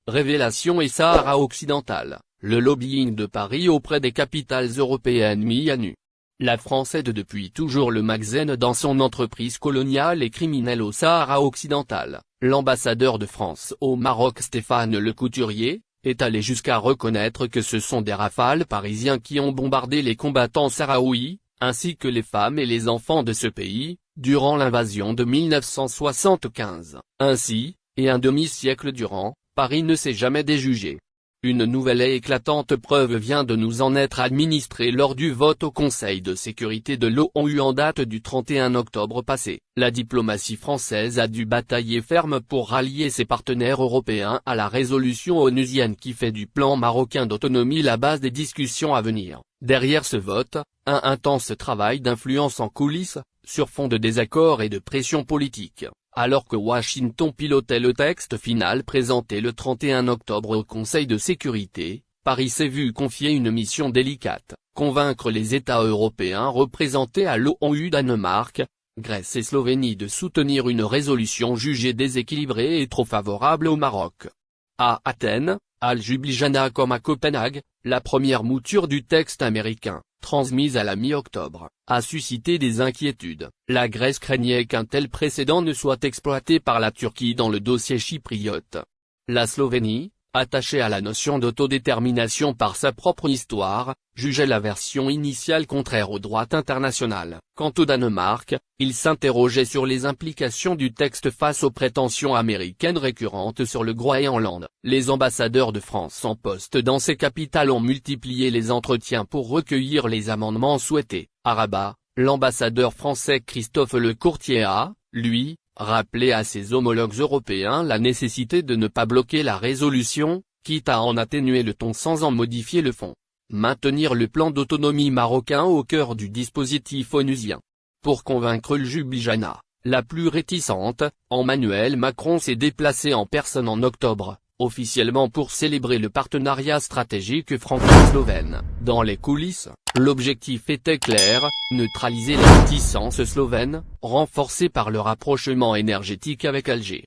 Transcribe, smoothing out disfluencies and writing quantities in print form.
révélation et Sahara occidental, le lobbying de Paris auprès des capitales européennes mis à nu. La France aide depuis toujours le Maghreb dans son entreprise coloniale et criminelle au Sahara occidental. L'ambassadeur de France au Maroc Stéphane Le Couturier est allé jusqu'à reconnaître que ce sont des rafales parisiens qui ont bombardé les combattants sahraouis, ainsi que les femmes et les enfants de ce pays, durant l'invasion de 1975. Ainsi, et un demi-siècle durant, Paris ne s'est jamais déjugé. Une nouvelle et éclatante preuve vient de nous en être administrée lors du vote au Conseil de sécurité de l'ONU en date du 31 octobre passé. La diplomatie française a dû batailler ferme pour rallier ses partenaires européens à la résolution onusienne qui fait du plan marocain d'autonomie la base des discussions à venir. Derrière ce vote, un intense travail d'influence en coulisses, sur fond de désaccords et de pression politique. Alors que Washington pilotait le texte final présenté le 31 octobre au Conseil de sécurité, Paris s'est vu confier une mission délicate, convaincre les États européens représentés à l'ONU Danemark, Grèce et Slovénie de soutenir une résolution jugée déséquilibrée et trop favorable au Maroc. À Athènes, à Ljubljana comme à Copenhague, la première mouture du texte américain, transmise à la mi-octobre, a suscité des inquiétudes. La Grèce craignait qu'un tel précédent ne soit exploité par la Turquie dans le dossier chypriote. La Slovénie, attachée à la notion d'autodétermination par sa propre histoire, jugeait la version initiale contraire au droit international. Quant au Danemark, il s'interrogeait sur les implications du texte face aux prétentions américaines récurrentes sur le Groenland. Les ambassadeurs de France en poste dans ces capitales ont multiplié les entretiens pour recueillir les amendements souhaités. À Rabat, l'ambassadeur français Christophe Lecourtier a, lui, rappelé à ses homologues européens la nécessité de ne pas bloquer la résolution, quitte à en atténuer le ton sans en modifier le fond. Maintenir le plan d'autonomie marocain au cœur du dispositif onusien. Pour convaincre Ljubljana, la plus réticente, Emmanuel Macron s'est déplacé en personne en octobre, officiellement pour célébrer le partenariat stratégique franco-slovène. Dans les coulisses, l'objectif était clair, neutraliser les réticences slovènes, renforcées par le rapprochement énergétique avec Alger.